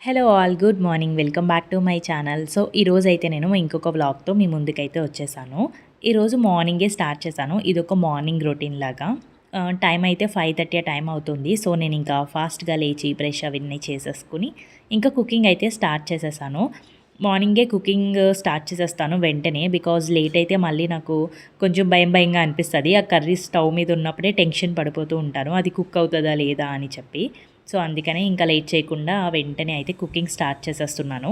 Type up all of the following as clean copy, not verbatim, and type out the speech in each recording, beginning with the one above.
Hello all, good morning. Welcome back to my channel. So ఈరోజు అయితే నేను ఇంకొక వ్లాగ్తో మీ ముందుకైతే వచ్చేసాను. ఈరోజు మార్నింగే స్టార్ట్ చేశాను. ఇదొక మార్నింగ్ రొటీన్ లాగా. టైం అయితే 5:30 టైం అవుతుంది. సో నేను ఇంకా ఫాస్ట్గా లేచి బ్రష్ అవన్నీ చేసేసుకుని ఇంకా కుకింగ్ అయితే స్టార్ట్ చేసేసాను. మార్నింగే కుకింగ్ స్టార్ట్ చేసేస్తాను వెంటనే. బికాజ్ లేట్ అయితే మళ్ళీ నాకు కొంచెం భయంగా అనిపిస్తుంది. ఆ కర్రీ స్టవ్ మీద ఉన్నప్పుడే టెన్షన్ పడిపోతూ ఉంటాను, అది కుక్ అవుతుందా లేదా అని చెప్పి. సో అందుకనే ఇంకా లేట్ చేయకుండా వెంటనే అయితే కుకింగ్ స్టార్ట్ చేసేస్తున్నాను.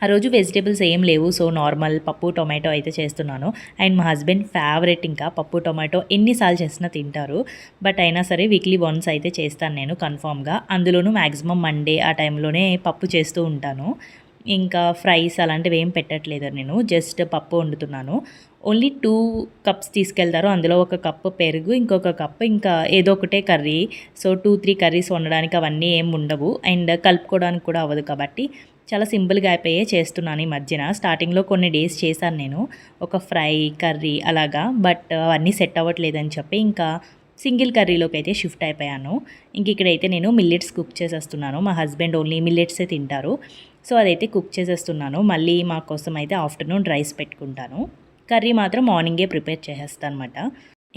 ఆ రోజు వెజిటేబుల్స్ ఏం లేవు. సో నార్మల్ పప్పు టొమాటో అయితే చేస్తున్నాను. అండ్ మా హస్బెండ్ ఫేవరెట్ ఇంకా పప్పు టొమాటో ఎన్నిసార్లు చేసినా తింటారు. బట్ అయినా సరే వీక్లీ వన్స్ అయితే చేస్తాను నేను కన్ఫామ్గా. అందులోనూ మ్యాక్సిమం మండే ఆ టైంలోనే పప్పు చేస్తూ ఉంటాను. ఇంకా ఫ్రైస్ అలాంటివి ఏం పెట్టట్లేదు నేను, జస్ట్ పప్పు వండుతున్నాను. ఓన్లీ 2 కప్స్ తీసుకెళ్తారు. అందులో ఒక కప్పు పెరుగు, ఇంకొక కప్పు ఇంకా ఏదో ఒకటే కర్రీ. సో 2-3 కర్రీస్ వండడానికి అవన్నీ ఏం ఉండవు. అండ్ కలుపుకోవడానికి కూడా అవ్వదు కాబట్టి చాలా సింపుల్గా అయిపోయే చేస్తున్నాను ఈ మధ్యన. స్టార్టింగ్లో కొన్ని డేస్ చేశాను నేను ఒక ఫ్రై కర్రీ అలాగా. బట్ అవన్నీ సెట్ అవ్వట్లేదని చెప్పి ఇంకా సింగిల్ కర్రీలోకి అయితే షిఫ్ట్ అయిపోయాను. ఇంక ఇక్కడైతే నేను మిల్లెట్స్ కుక్ చేసేస్తున్నాను. మా హస్బెండ్ ఓన్లీ మిల్లెట్సే తింటారు. సో అదైతే కుక్ చేసేస్తున్నాను. మళ్ళీ మా కోసం అయితే ఆఫ్టర్నూన్ రైస్ పెట్టుకుంటాను. కర్రీ మాత్రం మార్నింగే ప్రిపేర్ చేసేస్తాను అనమాట.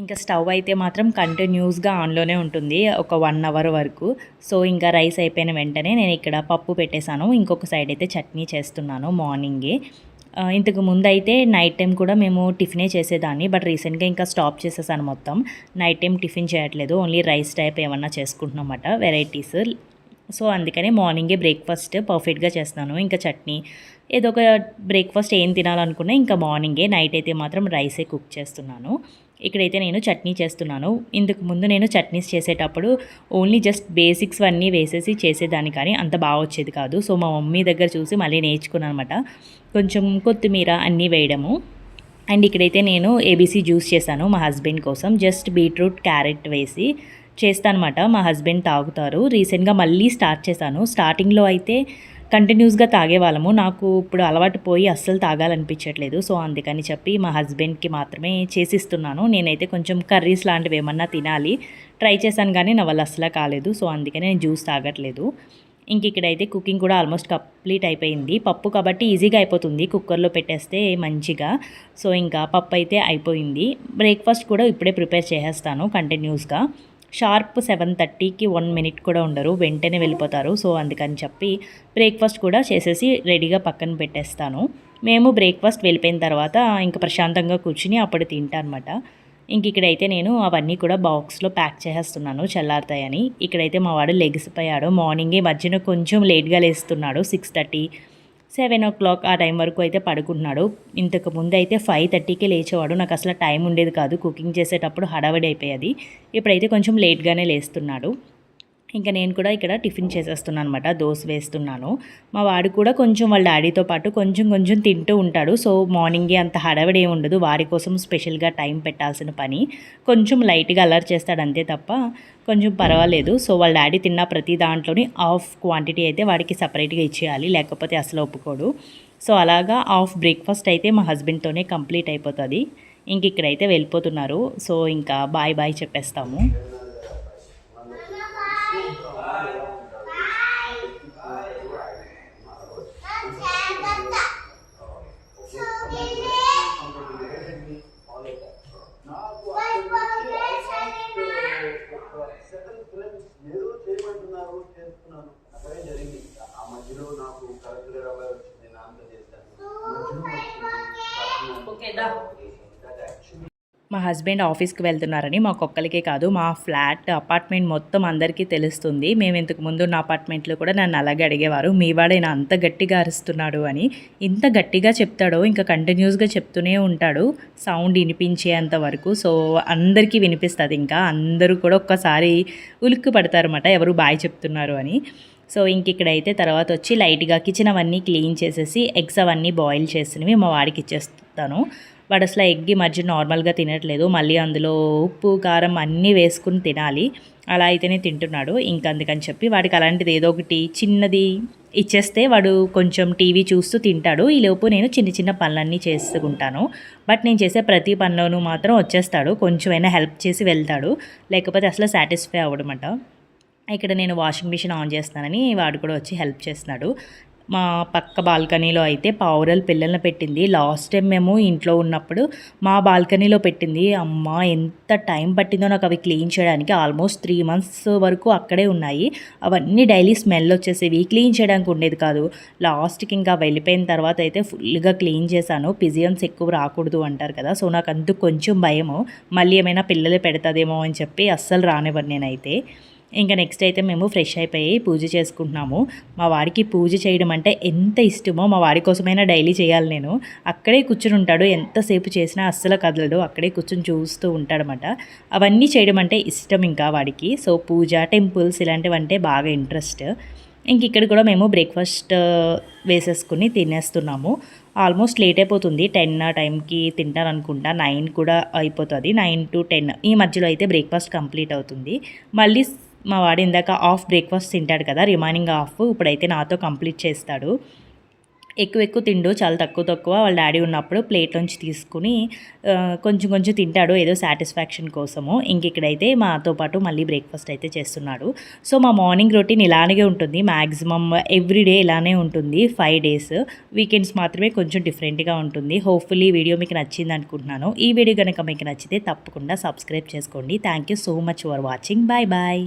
ఇంకా స్టవ్ అయితే మాత్రం కంటిన్యూస్గా ఆన్లోనే ఉంటుంది ఒక 1 అవర్ వరకు. సో ఇంకా రైస్ అయిపోయిన వెంటనే నేను ఇక్కడ పప్పు పెట్టేశాను. ఇంకొక సైడ్ అయితే చట్నీ చేస్తున్నాను మార్నింగే. ఇంతకు ముందు అయితే నైట్ టైం కూడా మేము టిఫినే చేసేదాన్ని. బట్ రీసెంట్గా ఇంకా స్టాప్ చేసేసాను మొత్తం. నైట్ టైం టిఫిన్ చేయట్లేదు, ఓన్లీ రైస్ టైప్ ఏమన్నా చేసుకుంటున్నాం అన్నమాట, వెరైటీస్. సో అందుకనే మార్నింగే బ్రేక్ఫాస్ట్ పర్ఫెక్ట్గా చేస్తున్నాను. ఇంకా చట్నీ ఏదో ఒక బ్రేక్ఫాస్ట్ ఏం తినాలనుకున్నా ఇంకా మార్నింగే. నైట్ అయితే మాత్రం రైసే కుక్ చేస్తున్నాను. ఇక్కడైతే నేను చట్నీ చేస్తున్నాను. ఇందుకు ముందు నేను చట్నీస్ చేసేటప్పుడు ఓన్లీ జస్ట్ బేసిక్స్ అన్నీ వేసేసి చేసేదాన్ని, కానీ అంత బాగా వచ్చేది కాదు. సో మా మమ్మీ దగ్గర చూసి మళ్ళీ నేర్చుకున్నాను అనమాట, కొంచెం కొత్తిమీర అన్నీ వేయడము. అండ్ ఇక్కడైతే నేను ఏబీసీ జ్యూస్ చేశాను మా హస్బెండ్ కోసం. జస్ట్ బీట్రూట్ క్యారెట్ వేసి చేస్తానమాట. మా హస్బెండ్ తాగుతారు. రీసెంట్గా మళ్ళీ స్టార్ట్ చేశాను. స్టార్టింగ్లో అయితే కంటిన్యూస్గా తాగేవాళ్ళము. నాకు ఇప్పుడు అలవాటు పోయి అస్సలు తాగాలనిపించట్లేదు. సో అందుకని చెప్పి మా హస్బెండ్కి మాత్రమే చేసిస్తున్నాను. నేనైతే కొంచెం కర్రీస్ లాంటివి ఏమన్నా తినాలి ట్రై చేశాను, కానీ నా వల్ల అస్సలు కాలేదు. సో అందుకని నేను జ్యూస్ తాగట్లేదు. ఇంక ఇక్కడైతే కుకింగ్ కూడా ఆల్మోస్ట్ కంప్లీట్ అయిపోయింది. పప్పు కాబట్టి ఈజీగా అయిపోతుంది కుక్కర్లో పెట్టేస్తే మంచిగా. సో ఇంకా పప్పు అయితే అయిపోయింది. బ్రేక్ఫాస్ట్ కూడా ఇప్పుడే ప్రిపేర్ చేసేస్తాను కంటిన్యూస్గా. షార్ప్ 7:30కి 1 మినిట్ కూడా ఉండరు, వెంటనే వెళ్ళిపోతారు. సో అందుకని చెప్పి బ్రేక్ఫాస్ట్ కూడా చేసేసి రెడీగా పక్కన పెట్టేస్తాను. మేము బ్రేక్ఫాస్ట్ వెళ్ళిపోయిన తర్వాత ఇంకా ప్రశాంతంగా కూర్చుని అప్పుడు తింటా అనమాట. ఇంక ఇక్కడైతే నేను అవన్నీ కూడా బాక్స్లో ప్యాక్ చేసేస్తున్నాను చల్లారుతాయని. ఇక్కడైతే మా వాడు లెగిసిపోయాడు. మార్నింగే మధ్యన కొంచెం లేట్గా లేస్తున్నాడు. 6:30, 7 o'clock ఆ టైం వరకు అయితే పడుకుంటున్నాడు. ఇంతకు ముందు అయితే 5:30కే లేచేవాడు. నాకు అసలు టైం ఉండేది కాదు, కుకింగ్ చేసేటప్పుడు హడావిడి అయిపోయేది. ఇప్పుడైతే కొంచెం లేట్గానే లేస్తున్నాడు. ఇంకా నేను కూడా ఇక్కడ టిఫిన్ చేసేస్తున్నాను అనమాట, దోశ వేస్తున్నాను. మా వాడు కూడా కొంచెం వాళ్ళ డాడీతో పాటు కొంచెం తింటూ ఉంటాడు. సో మార్నింగే అంత హడావిడి ఏమి ఉండదు. వారి కోసం స్పెషల్గా టైం పెట్టాల్సిన పని. కొంచెం లైట్గా అల్లరి చేస్తాడు అంతే తప్ప కొంచెం పర్వాలేదు. సో వాళ్ళ డాడీ తిన్న ప్రతి దాంట్లోని హాఫ్ క్వాంటిటీ అయితే వాడికి సపరేట్గా ఇచ్చేయాలి, లేకపోతే అసలు ఒప్పుకోడు. సో అలాగా హాఫ్ బ్రేక్ఫాస్ట్ అయితే మా హస్బెండ్తోనే కంప్లీట్ అయిపోతుంది. ఇంక ఇక్కడైతే వెళ్ళిపోతున్నారు. సో ఇంకా బాయ్ చెప్పేస్తాము. మా హస్బెండ్ ఆఫీస్కి వెళ్తున్నారని మా కుక్కలకే కాదు మా ఫ్లాట్ అపార్ట్మెంట్ మొత్తం అందరికీ తెలుస్తుంది. మేము ఇంతకు ముందు ఉన్న అపార్ట్మెంట్లో కూడా నన్ను అలాగే అడిగేవారు, మీ వాడైనా అంత గట్టిగా అరుస్తున్నాడు అని. ఇంత గట్టిగా చెప్తాడో ఇంకా కంటిన్యూస్గా చెప్తూనే ఉంటాడు సౌండ్ వినిపించేంత వరకు. సో అందరికీ వినిపిస్తుంది. ఇంకా అందరూ కూడా ఒక్కసారి ఉలిక్కి పడతారన్నమాట ఎవరు బాయ్ చెప్తున్నారు అని. సో ఇంక ఇక్కడైతే తర్వాత వచ్చి లైట్గా కిచెన్ అవన్నీ క్లీన్ చేసేసి ఎగ్స్ అవన్నీ బాయిల్ చేసినవి మా వాడికి ఇచ్చేస్తాను. వాడు అసలు ఎగ్ మధ్య నార్మల్గా తినట్లేదు, మళ్ళీ అందులో ఉప్పు కారం అన్నీ వేసుకుని తినాలి, అలా అయితేనే తింటున్నాడు. ఇంక అందుకని చెప్పి వాడికి అలాంటిది ఏదో ఒకటి చిన్నది ఇచ్చేస్తే వాడు కొంచెం టీవీ చూస్తూ తింటాడు. ఈలోపు నేను చిన్న పనులన్నీ చేసుకుంటాను. బట్ నేను చేసే ప్రతి పనిలోనూ మాత్రం వచ్చేస్తాడు, కొంచెమైనా హెల్ప్ చేసి వెళ్తాడు, లేకపోతే అసలు సాటిస్ఫై అవ్వడమాట. ఇక్కడ నేను వాషింగ్ మిషన్ ఆన్ చేస్తున్నానని వాడు కూడా వచ్చి హెల్ప్ చేస్తున్నాడు. మా పక్క బాల్కనీలో అయితే పావురాలు పిల్లల్ని పెట్టింది. లాస్ట్ టైం మేము ఇంట్లో ఉన్నప్పుడు మా బాల్కనీలో పెట్టింది. అమ్మ! ఎంత టైం పట్టిందో నాకు అవి క్లీన్ చేయడానికి. ఆల్మోస్ట్ 3 మంత్స్ వరకు అక్కడే ఉన్నాయి. అవన్నీ డైలీ స్మెల్ వచ్చేసేవి. క్లీన్ చేయడానికి ఉండేది కాదు. లాస్ట్‌కి ఇంకా వెళ్ళిపోయిన తర్వాత అయితే ఫుల్‌గా క్లీన్ చేశాను. పిజియన్స్ ఎక్కువ రాకూడదు అంటారు కదా! సో, నాకు అందుకు కొంచెం భయము. మళ్ళీ ఏమైనా పిల్లలు పెడతదేమో అని చెప్పి అస్సలు రానివ్వను నేనైతే. ఇంకా నెక్స్ట్ అయితే మేము ఫ్రెష్ అయిపోయి పూజ చేసుకుంటున్నాము. మా వాడికి పూజ చేయడం అంటే ఎంత ఇష్టమో మా వాడి కోసమైనా డైలీ చేయాలి నేను. అక్కడే కూర్చుని ఉంటాడు. ఎంతసేపు చేసినా అస్సలు కదలడు. అక్కడే కూర్చొని చూస్తూ ఉంటాడనమాట. అవన్నీ చేయడం అంటే ఇష్టం ఇంకా వాడికి. సో పూజ, టెంపుల్స్ ఇలాంటివంటే బాగా ఇంట్రెస్ట్. ఇంక ఇక్కడ కూడా మేము బ్రేక్ఫాస్ట్ వేసేసుకుని తినేస్తున్నాము. ఆల్మోస్ట్ లేట్ అయిపోతుంది. 10 ఆ టైంకి తింటాననుకుంటా. 9 కూడా అయిపోతుంది. 9-10 ఈ మధ్యలో అయితే బ్రేక్ఫాస్ట్ కంప్లీట్ అవుతుంది. మళ్ళీ మా వాడు ఇందాక హాఫ్ బ్రేక్ఫాస్ట్ తింటాడు కదా, రిమైనింగ్ హాఫ్ ఇప్పుడైతే నాతో కంప్లీట్ చేస్తాడు. ఎక్కువ తిండు, చాలా తక్కువ వాళ్ళ డాడీ ఉన్నప్పుడు ప్లేట్లోంచి తీసుకుని కొంచెం కొంచెం తింటాడు ఏదో సాటిస్ఫాక్షన్ కోసము. ఇంక ఇక్కడైతే మాతో పాటు మళ్ళీ బ్రేక్ఫాస్ట్ అయితే చేస్తున్నాడు. సో మా మార్నింగ్ రొటీన్ ఇలానే ఉంటుంది. మ్యాక్సిమం ఎవ్రీడే ఇలానే ఉంటుంది. 5 డేస్. వీకెండ్స్ మాత్రమే కొంచెం డిఫరెంట్గా ఉంటుంది. హోప్ఫుల్లీ ఈ వీడియో మీకు నచ్చింది అనుకుంటున్నాను. ఈ వీడియో కనుక మీకు నచ్చితే తప్పకుండా సబ్స్క్రైబ్ చేసుకోండి. Thank you so much for watching. Bye bye.